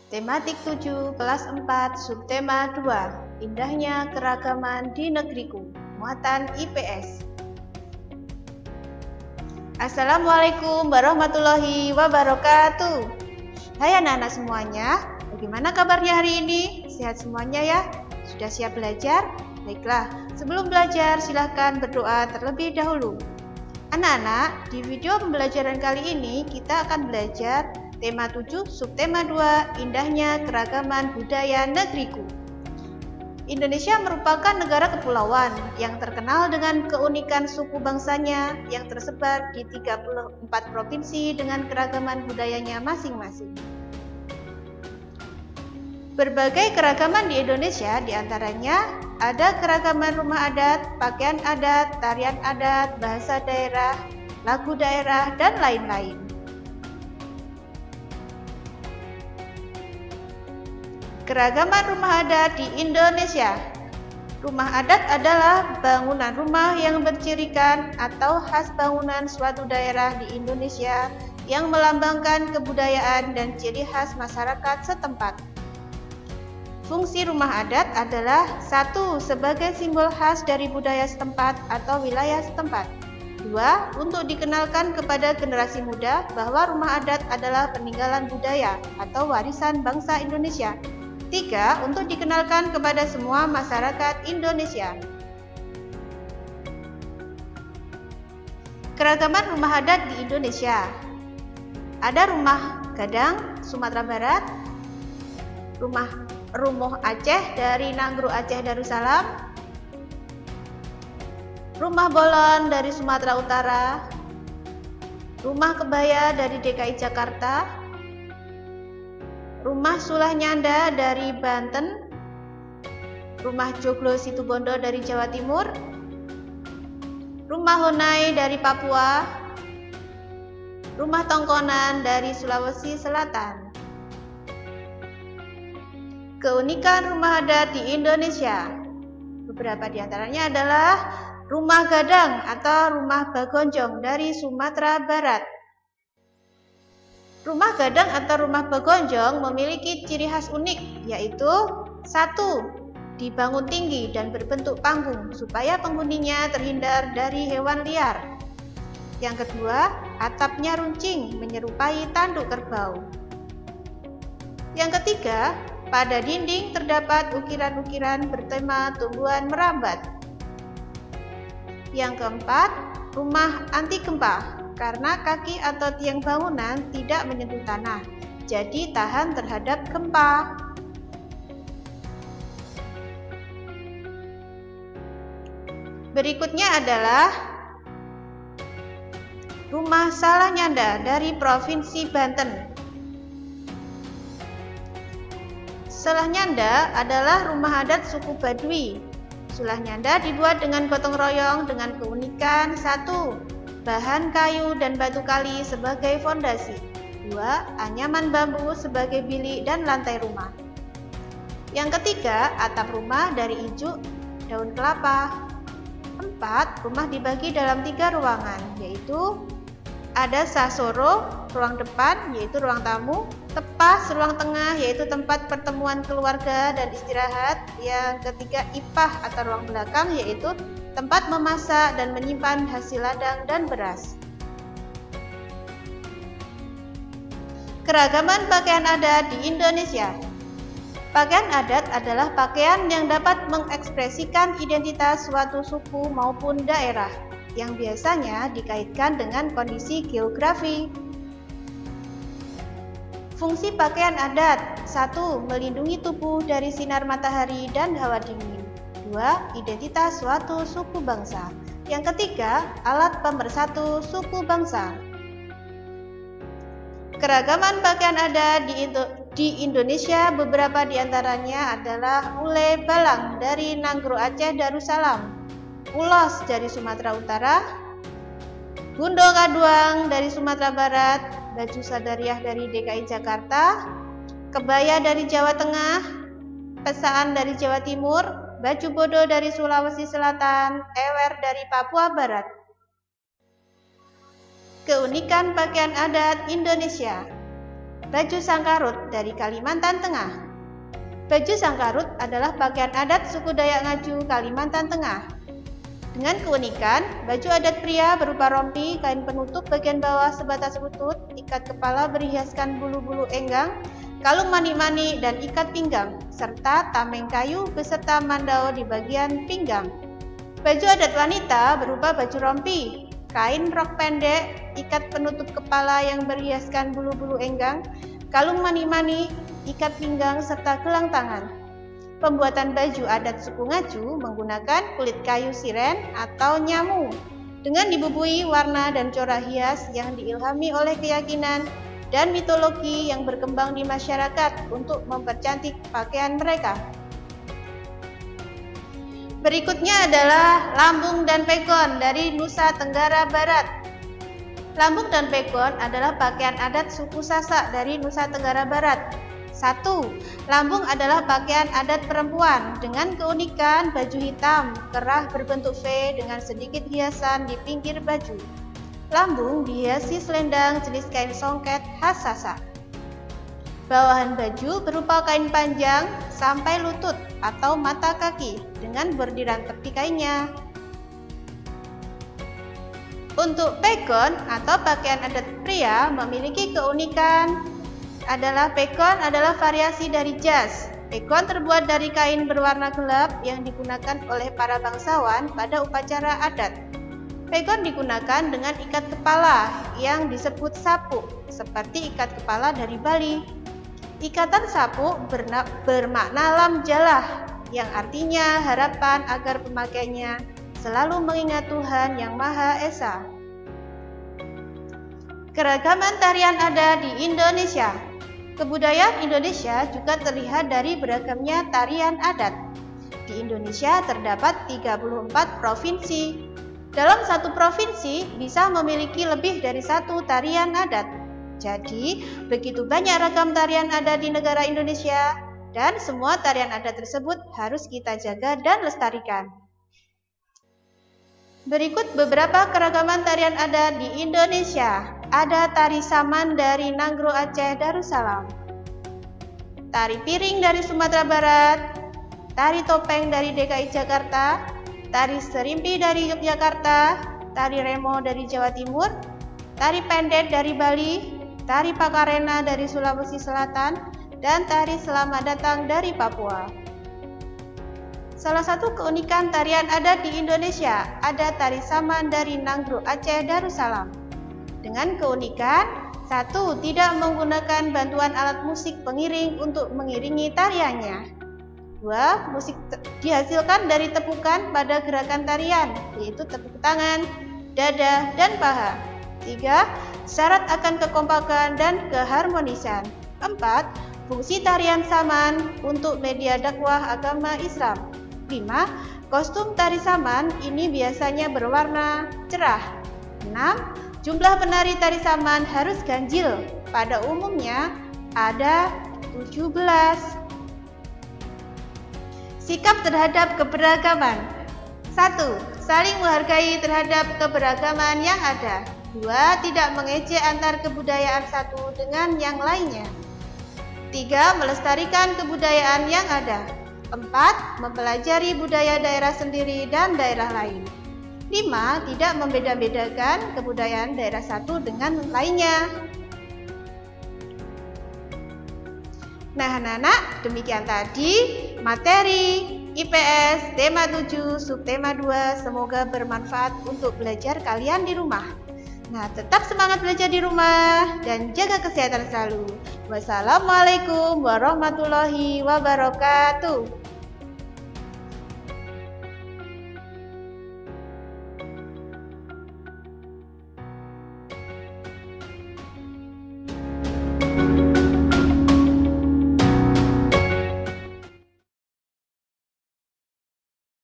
Tematik 7, kelas 4, subtema 2, indahnya keragaman di negeriku, muatan IPS. Assalamualaikum warahmatullahi wabarakatuh. Hai anak-anak semuanya, bagaimana kabarnya hari ini? Sehat semuanya ya? Sudah siap belajar? Baiklah, sebelum belajar silahkan berdoa terlebih dahulu. Anak-anak, di video pembelajaran kali ini kita akan belajar tema 7, subtema 2, indahnya keragaman budaya negeriku. Indonesia merupakan negara kepulauan yang terkenal dengan keunikan suku bangsanya yang tersebar di 34 provinsi dengan keragaman budayanya masing-masing. Berbagai keragaman di Indonesia diantaranya ada keragaman rumah adat, pakaian adat, tarian adat, bahasa daerah, lagu daerah, dan lain-lain. Keragaman rumah adat di Indonesia. Rumah adat adalah bangunan rumah yang bercirikan atau khas bangunan suatu daerah di Indonesia yang melambangkan kebudayaan dan ciri khas masyarakat setempat. Fungsi rumah adat adalah 1. Sebagai simbol khas dari budaya setempat atau wilayah setempat. 2. Untuk dikenalkan kepada generasi muda bahwa rumah adat adalah peninggalan budaya atau warisan bangsa Indonesia. 3. Untuk dikenalkan kepada semua masyarakat Indonesia. Keragaman rumah adat di Indonesia. Ada rumah Gadang, Sumatera Barat, rumah Rumuh Aceh dari Nanggro Aceh Darussalam, rumah Bolon dari Sumatera Utara, rumah Kebaya dari DKI Jakarta, rumah Sulah Nyanda dari Banten, rumah Joglo Situbondo dari Jawa Timur, rumah Honai dari Papua, rumah Tongkonan dari Sulawesi Selatan. Keunikan rumah adat di Indonesia. Beberapa di antaranya adalah rumah Gadang atau rumah Bagonjong dari Sumatera Barat. Rumah Gadang atau rumah Bagonjong memiliki ciri khas unik, yaitu 1. Dibangun tinggi dan berbentuk panggung supaya penghuninya terhindar dari hewan liar. Yang kedua, atapnya runcing menyerupai tanduk kerbau. Yang ketiga, pada dinding terdapat ukiran-ukiran bertema tumbuhan merambat. Yang keempat, rumah anti gempa karena kaki atau tiang bangunan tidak menyentuh tanah, jadi tahan terhadap gempa. Berikutnya adalah rumah Salah Nyanda dari Provinsi Banten. Salah Nyanda adalah rumah adat suku Baduy. Salah Nyanda dibuat dengan gotong royong dengan keunikan 1. Bahan kayu dan batu kali sebagai fondasi. 2. Anyaman bambu sebagai bilik dan lantai rumah. Yang ketiga, atap rumah dari ijuk daun kelapa. 4. Rumah dibagi dalam 3 ruangan, yaitu ada sasoro, ruang depan, yaitu ruang tamu, tepas, ruang tengah, yaitu tempat pertemuan keluarga dan istirahat. Yang ketiga, ipah atau ruang belakang, yaitu tempat memasak dan menyimpan hasil ladang dan beras. Keragaman pakaian adat di Indonesia. Pakaian adat adalah pakaian yang dapat mengekspresikan identitas suatu suku maupun daerah, yang biasanya dikaitkan dengan kondisi geografi. Fungsi pakaian adat. 1. Melindungi tubuh dari sinar matahari dan hawa dingin. 2. Identitas suatu suku bangsa. Yang ketiga, alat pemersatu suku bangsa. Keragaman pakaian adat di Indonesia, beberapa di antaranya adalah Ule Balang dari Nanggro Aceh Darussalam, Ulos dari Sumatera Utara, Gundo Kaduang dari Sumatera Barat, baju sadariah dari DKI Jakarta, kebaya dari Jawa Tengah, pesaan dari Jawa Timur, baju bodo dari Sulawesi Selatan, ewer dari Papua Barat. Keunikan pakaian adat Indonesia. Baju Sangkarut dari Kalimantan Tengah. Baju Sangkarut adalah pakaian adat suku Dayak Ngaju, Kalimantan Tengah. Dengan keunikan, baju adat pria berupa rompi, kain penutup bagian bawah sebatas lutut, ikat kepala berhiaskan bulu-bulu enggang, kalung manik-manik dan ikat pinggang, serta tameng kayu beserta mandau di bagian pinggang. Baju adat wanita berupa baju rompi, kain rok pendek, ikat penutup kepala yang berhiaskan bulu-bulu enggang, kalung manik-manik, ikat pinggang, serta gelang tangan. Pembuatan baju adat suku Ngaju menggunakan kulit kayu siren atau nyamu dengan dibubuhi warna dan corak hias yang diilhami oleh keyakinan dan mitologi yang berkembang di masyarakat untuk mempercantik pakaian mereka. Berikutnya adalah lambung dan pegon dari Nusa Tenggara Barat. Lambung dan pegon adalah pakaian adat suku Sasak dari Nusa Tenggara Barat. 1. Lambung adalah pakaian adat perempuan dengan keunikan baju hitam kerah berbentuk V dengan sedikit hiasan di pinggir baju. Lambung dihiasi selendang jenis kain songket khas Sasak. Bawahan baju berupa kain panjang sampai lutut atau mata kaki dengan bordiran tepi kainnya. Untuk pegon atau pakaian adat pria memiliki keunikan pegon adalah variasi dari jas. Pegon terbuat dari kain berwarna gelap yang digunakan oleh para bangsawan pada upacara adat. Pegon digunakan dengan ikat kepala yang disebut sapuk, seperti ikat kepala dari Bali. Ikatan sapuk bermakna lam jalah, yang artinya harapan agar pemakainya selalu mengingat Tuhan Yang Maha Esa. Keragaman tarian ada di Indonesia. Kebudayaan Indonesia juga terlihat dari beragamnya tarian adat. Di Indonesia terdapat 34 provinsi. Dalam satu provinsi bisa memiliki lebih dari satu tarian adat. Jadi, begitu banyak ragam tarian adat di negara Indonesia, dan semua tarian adat tersebut harus kita jaga dan lestarikan. Berikut beberapa keragaman tarian adat di Indonesia. Ada tari saman dari Nanggro Aceh Darussalam, tari piring dari Sumatera Barat, tari topeng dari DKI Jakarta, tari serimpi dari Yogyakarta, tari remo dari Jawa Timur, tari pendet dari Bali, tari pakarena dari Sulawesi Selatan, dan tari selamat datang dari Papua. Salah satu keunikan tarian adat di Indonesia ada tari saman dari Nanggro Aceh Darussalam. Dengan keunikan, 1. Tidak menggunakan bantuan alat musik pengiring untuk mengiringi tariannya. 2. Musik dihasilkan dari tepukan pada gerakan tarian, yaitu tepuk tangan, dada, dan paha. 3. Syarat akan kekompakan dan keharmonisan. 4. Fungsi tarian saman untuk media dakwah agama Islam. 5. Kostum tari saman ini biasanya berwarna cerah. 6. Jumlah penari tari saman harus ganjil, pada umumnya ada 17. Sikap terhadap keberagaman. 1. Saling menghargai terhadap keberagaman yang ada. 2. Tidak mengejek antar kebudayaan satu dengan yang lainnya. 3. Melestarikan kebudayaan yang ada. 4. Mempelajari budaya daerah sendiri dan daerah lain. 5. Tidak membeda-bedakan kebudayaan daerah satu dengan lainnya. Nah anak-anak, demikian tadi materi IPS tema 7 subtema 2. Semoga bermanfaat untuk belajar kalian di rumah. Nah, tetap semangat belajar di rumah dan jaga kesehatan selalu. Wassalamualaikum warahmatullahi wabarakatuh.